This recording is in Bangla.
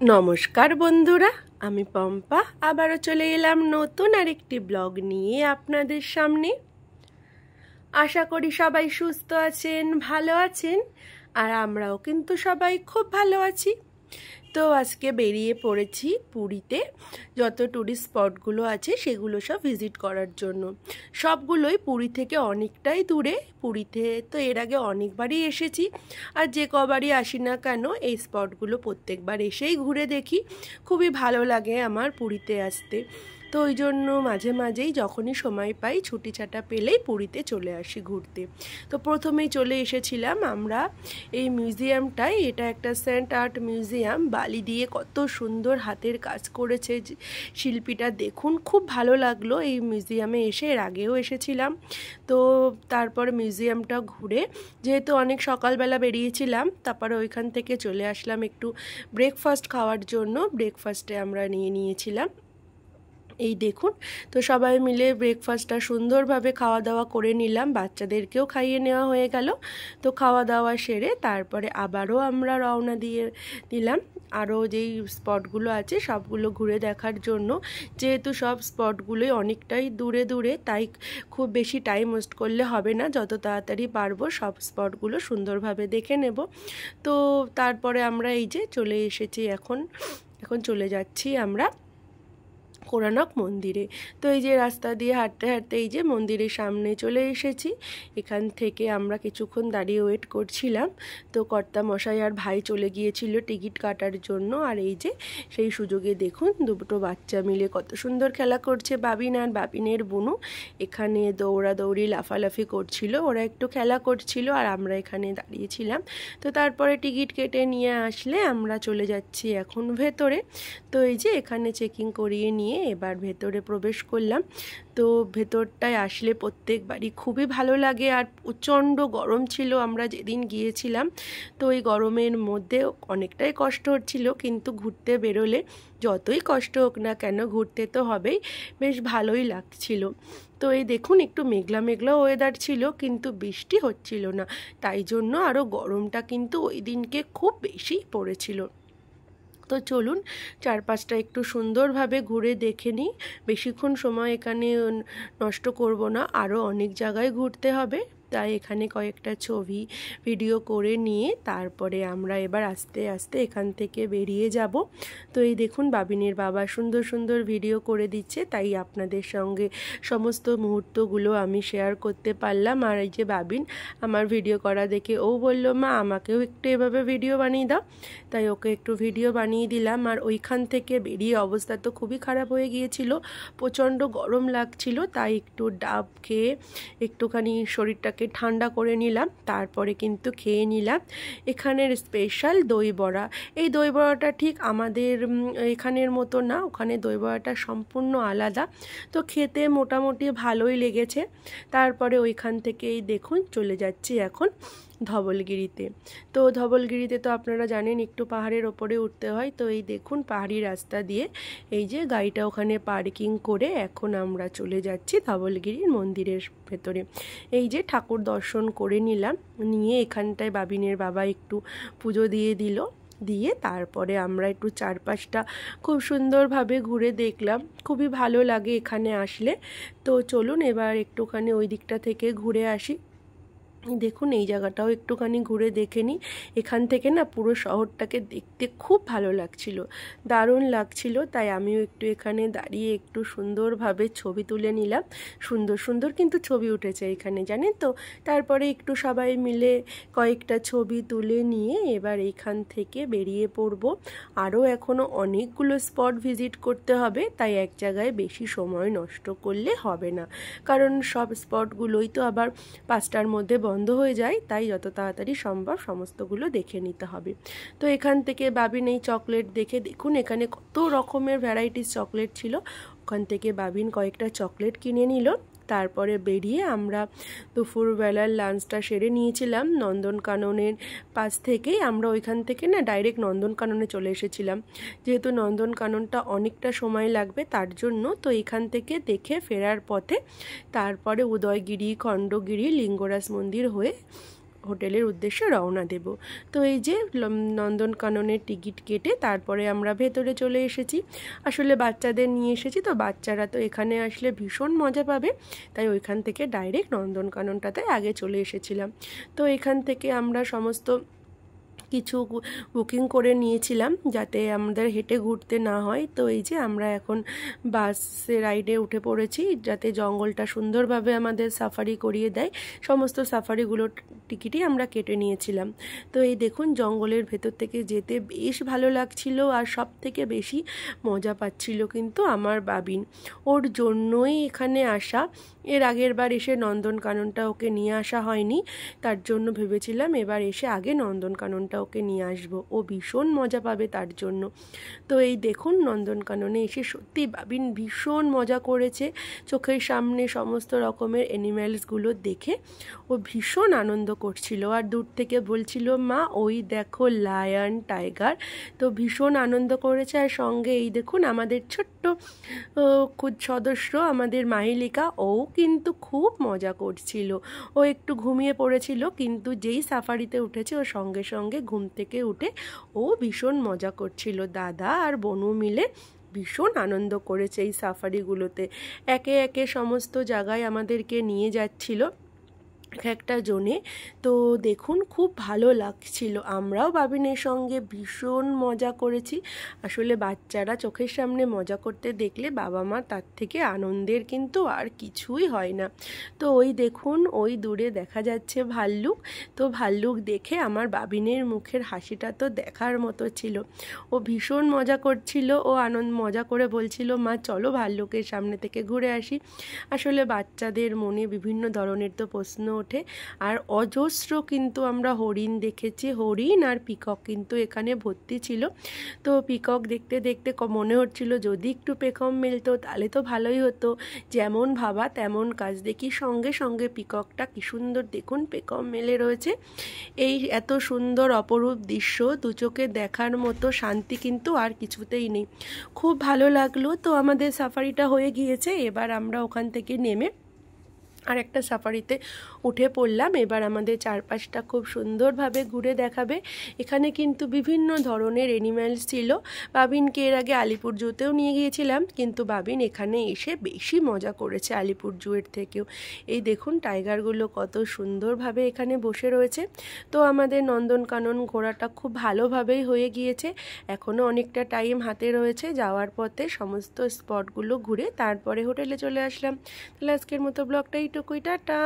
নমস্কার বন্ধুরা, আমি পম্পা আবারও চলে এলাম নতুন আরেকটি ব্লগ নিয়ে আপনাদের সামনে। আশা করি সবাই সুস্থ আছেন, ভালো আছেন, আর আমরাও কিন্তু সবাই খুব ভালো আছি। তো আজকে বেরিয়ে পড়েছি পুরীতে যত ট্যুরিস্ট স্পটগুলো আছে সেগুলো সব ভিজিট করার জন্য। সবগুলোই পুরী থেকে অনেকটাই দূরে। পুরীতে তো এর আগে অনেকবারই এসেছি, আর যে কবারই আসি না কেন এই স্পটগুলো প্রত্যেকবার এসেই ঘুরে দেখি। খুবই ভালো লাগে আমার পুরীতে আসতে। তো ওই জন্য মাঝে মাঝেই যখনই সময় পাই, ছুটি ছাটা পেলেই পুরীতে চলে আসি ঘুরতে। তো প্রথমেই চলে এসেছিলাম আমরা এই মিউজিয়ামটায়। এটা একটা সেন্ট আর্ট মিউজিয়াম, বালি দিয়ে কত সুন্দর হাতের কাজ করেছে শিল্পীটা, দেখুন খুব ভালো লাগলো এই মিউজিয়ামে এসে। এর আগেও এসেছিলাম। তো তারপর মিউজিয়ামটা ঘুরে, যেহেতু অনেক সকালবেলা বেরিয়েছিলাম, তারপরে ওইখান থেকে চলে আসলাম একটু ব্রেকফাস্ট খাওয়ার জন্য। ব্রেকফাস্টে আমরা নিয়েছিলাম এই দেখুন। তো সবাই মিলে ব্রেকফাস্টটা সুন্দরভাবে খাওয়া দাওয়া করে নিলাম, বাচ্চাদেরকেও খাইয়ে নেওয়া হয়ে গেল। তো খাওয়া দাওয়া সেরে তারপরে আবারও আমরা রওনা দিয়ে দিলাম আরও যেই স্পটগুলো আছে সবগুলো ঘুরে দেখার জন্য। যেহেতু সব স্পটগুলোই অনেকটাই দূরে দূরে, তাই খুব বেশি টাইম ওয়েস্ট করলে হবে না, যত তাড়াতাড়ি পারবো সব স্পটগুলো সুন্দরভাবে দেখে নেব। তো তারপরে আমরা এই যে চলে এসেছি, এখন চলে যাচ্ছি আমরা কোণার্ক মন্দিরে। তো এই যে রাস্তা দিয়ে হাঁটতে হাঁটতে এই যে মন্দিরের সামনে চলে এসেছি। এখান থেকে আমরা কিছুক্ষণ দাঁড়িয়ে ওয়েট করছিলাম। তো কর্তা মশাই আর ভাই চলে গিয়েছিল টিকিট কাটার জন্য। আর এই যে সেই সুযোগে দেখুন দুটো বাচ্চা মিলে কত সুন্দর খেলা করছে, বাবিন আর বাবিনের বুনু। এখানে দৌড়াদৌড়ি লাফালাফি করছিল, ওরা একটু খেলা করছিল আর আমরা এখানে দাঁড়িয়েছিলাম। তো তারপরে টিকিট কেটে নিয়ে আসলে আমরা চলে যাচ্ছি এখন ভেতরে। তো এই যে এখানে চেকিং করিয়ে নিয়ে এবার ভেতরে প্রবেশ করলাম। তো ভেতরটায় আসলে প্রত্যেকবারই খুবই ভালো লাগে। আর প্রচণ্ড গরম ছিল আমরা যেদিন গিয়েছিলাম। তো এই গরমের মধ্যে অনেকটাই কষ্ট হচ্ছিল, কিন্তু ঘুরতে বেরোলে যতই কষ্ট হোক না কেন ঘুরতে তো হবেই, বেশ ভালোই লাগছিল। তো এই দেখুন একটু মেঘলা মেঘলা ওয়েদার ছিল, কিন্তু বৃষ্টি হচ্ছিল না, তাই জন্য আরও গরমটা কিন্তু ওই দিনকে খুব বেশি পড়েছিল। তো চলুন চারপাশটা একটু সুন্দরভাবে ঘুরে দেখে নিই। বেশিক্ষণ সময় এখানে নষ্ট করব না, আরও অনেক জায়গায় ঘুরতে হবে, তাই এখানে কয়েকটা ছবি ভিডিও করে নিয়ে তারপরে আমরা এবার আস্তে আস্তে এখান থেকে বেরিয়ে যাব। তো এই দেখুন বাবিনের বাবা সুন্দর সুন্দর ভিডিও করে দিচ্ছে, তাই আপনাদের সঙ্গে সমস্ত মুহূর্তগুলো আমি শেয়ার করতে পারলাম। আর এই যে বাবিন আমার ভিডিও করা দেখে ও বলল, মা আমাকেও একটু এভাবে ভিডিও বানিয়ে দাও। তাই ওকে একটু ভিডিও বানিয়ে দিলাম। আর ওইখান থেকে বেরিয়ে অবস্থা তো খুবই খারাপ হয়ে গিয়েছিল, প্রচণ্ড গরম লাগছিল, তাই একটু ডাব খেয়ে একটুখানি শরীরটাকে ঠান্ডা করে নিলাম। তারপরে কিন্তু খেয়ে নিলাম এখানের স্পেশাল দই বড়া। এই দই বড়াটা ঠিক আমাদের এখানের মতো না, ওখানে দই বড়াটা সম্পূর্ণ আলাদা। তো খেতে মোটামুটি ভালোই লেগেছে। তারপরে ওইখান থেকেই দেখুন চলে যাচ্ছি এখন ধবলগিরিতে। তো ধবলগিরিতে তো আপনারা জানেন একটু পাহাড়ের ওপরে উঠতে হয়। তো এই দেখুন পাহাড়ি রাস্তা দিয়ে এই যে গাড়িটা ওখানে পার্কিং করে এখন আমরা চলে যাচ্ছি ধবলগিরির মন্দিরের ভেতরে। এই যে ঠাকুর দর্শন করে নিলাম, নিয়ে এখানটায় বাবিনের বাবা একটু পুজো দিয়ে তারপরে আমরা একটু চারপাশটা খুব সুন্দরভাবে ঘুরে দেখলাম। খুবই ভালো লাগে এখানে আসলে। তো চলুন এবার একটুখানি ওই দিকটা থেকে ঘুরে আসি। দেখুন এই জায়গাটাও একটুখানি ঘুরে দেখে নিই। এখান থেকে না পুরো শহরটাকে দেখতে খুব ভালো লাগছিল, দারুণ লাগছিল। তাই আমিও একটু এখানে দাঁড়িয়ে একটু সুন্দরভাবে ছবি তুলে নিলাম। সুন্দর সুন্দর কিন্তু ছবি উঠেছে এখানে, জানেন তো। তারপরে একটু সবাই মিলে কয়েকটা ছবি তুলে নিয়ে এবার এইখান থেকে বেরিয়ে পড়ব। আরও এখনও অনেকগুলো স্পট ভিজিট করতে হবে, তাই এক জায়গায় বেশি সময় নষ্ট করলে হবে না, কারণ সব স্পটগুলোই তো আবার 5টার মধ্যে বন্ধ হয়ে যায়, তাই যত তাড়াতাড়ি সম্ভব সমস্তগুলো দেখে নিতে হবে। তো এখান থেকে বাবিন এই চকলেট দেখে, দেখুন এখানে কত রকমের ভ্যারাইটিস চকলেট ছিল, ওখান থেকে বাবিন কয়েকটা চকলেট কিনে নিল। তারপরে বেরিয়ে আমরা দুপুরবেলার লাঞ্চটা সেরে নিয়েছিলাম নন্দনকাননের পাশ থেকেই। আমরা ওইখান থেকে না ডাইরেক্ট নন্দনকাননে চলে এসেছিলাম, যেহেতু নন্দনকাননটা অনেকটা সময় লাগবে তার জন্য। তো এখান থেকে দেখে ফেরার পথে তারপরে উদয়গিরি, খণ্ডগিরি, লিঙ্গরাজ মন্দির হয়ে হোটেলের উদ্দেশ্যে রওনা দেব। তো এই যে নন্দনকাননের টিকিট কেটে তারপরে আমরা ভেতরে চলে এসেছি। আসলে বাচ্চাদের নিয়ে এসেছি, তো বাচ্চারা তো এখানে আসলে ভীষণ মজা পাবে, তাই ওইখান থেকে ডাইরেক্ট নন্দনকাননটাতে আগে চলে এসেছিলাম। তো এখান থেকে আমরা সমস্ত কিছু বুকিং করে নিয়েছিলাম যাতে আমাদের হেঁটে ঘুরতে না হয়। তো এই যে আমরা এখন বাসে রাইডে উঠে পড়েছি, যাতে জঙ্গলটা সুন্দরভাবে আমাদের সাফারি করিয়ে দেয়। সমস্ত সাফারিগুলোর টিকিটই আমরা কেটে নিয়েছিলাম। তো এই দেখুন জঙ্গলের ভেতর থেকে যেতে বেশ ভালো লাগছিল, আর সব থেকে বেশি মজা পাচ্ছিল কিন্তু আমার বাবিন। ওর জন্যই এখানে আসা। এর আগের বার এসে নন্দনকাননটা ওকে নিয়ে আসা হয়নি, তার জন্য ভেবেছিলাম এবার এসে আগে নন্দনকাননটা ওকে নিয়ে আসবো, ও ভীষণ মজা পাবে তার জন্য। তো এই দেখুন নন্দনকাননে এসে সত্যি বাবিন ভীষণ মজা করেছে। চোখের সামনে সমস্ত রকমের অ্যানিম্যালসগুলো দেখে ও ভীষণ আনন্দ করছিল, আর দূর থেকে বলছিল মা ওই দেখো লায়ন, টাইগার। তো ভীষণ আনন্দ করেছে। আর সঙ্গে এই দেখুন আমাদের ছোট্ট সদস্য আমাদের মাহিলিকা, ও কিন্তু খুব মজা করছিল। ও একটু ঘুমিয়ে পড়েছিল, কিন্তু যেই সাফারিতে উঠেছে ও সঙ্গে সঙ্গে ঘুম থেকে উঠে ও ভীষণ মজা করছিল। দাদা আর বনু মিলে ভীষণ আনন্দ করেছে এই সাফারিগুলোতে। একে একে সমস্ত জায়গায় আমাদেরকে নিয়ে যাচ্ছিল একটা জোনে। তো দেখুন খুব ভালো লাগছিল, আমরাও বাবিনের সঙ্গে ভীষণ মজা করেছি। আসলে বাচ্চারা চোখের সামনে মজা করতে দেখলে বাবা মা তার থেকে আনন্দের কিন্তু আর কিছুই হয় না। তো ওই দেখুন ওই দূরে দেখা যাচ্ছে ভাল্লুক। তো ভাল্লুক দেখে আমার বাবিনের মুখের হাসিটা তো দেখার মতো ছিল। ও ভীষণ মজা করছিল, ও মজা করে বলছিল মা চলো ভাল্লুকের সামনে থেকে ঘুরে আসি। আসলে বাচ্চাদের মনে বিভিন্ন ধরনের তো প্রশ্ন ওঠে। আর অজস্র কিন্তু আমরা হরিণ দেখেছি, হরিণ আর পিকক কিন্তু এখানে ভর্তি ছিল। তো পিকক দেখতে দেখতে মনে হচ্ছিল যদি একটু পেখম মেলতো তাহলে তো ভালোই হতো। যেমন ভাবা তেমন কাজ, দেখি সঙ্গে সঙ্গে পিককটা কি সুন্দর দেখুন পেখম মেলে রয়েছে। এই এত সুন্দর অপরূপ দৃশ্য দু চোখে দেখার মতো শান্তি কিন্তু আর কিছুতেই নেই। খুব ভালো লাগলো। তো আমাদের সাফারিটা হয়ে গিয়েছে, এবার আমরা ওখান থেকে নেমে আর একটা সাফারিতে উঠে পড়লাম। এবার আমাদের চারপাশটা খুব সুন্দরভাবে ঘুরে দেখাবে। এখানে কিন্তু বিভিন্ন ধরনের অ্যানিম্যালস ছিল। বাবিনকে এর আগে আলিপুর জুতেও নিয়ে গিয়েছিলাম, কিন্তু বাবিন এখানে এসে বেশি মজা করেছে আলিপুর জুয়ের থেকেও। এই দেখুন টাইগারগুলো কত সুন্দরভাবে এখানে বসে রয়েছে। তো আমাদের নন্দনকানন ঘোরাটা খুব ভালোভাবেই হয়ে গিয়েছে। এখনও অনেকটা টাইম হাতে রয়েছে, যাওয়ার পথে সমস্ত স্পটগুলো ঘুরে তারপরে হোটেলে চলে আসলাম। তাহলে আজকের মতো ব্লগটা এইটুকুই, টাটা।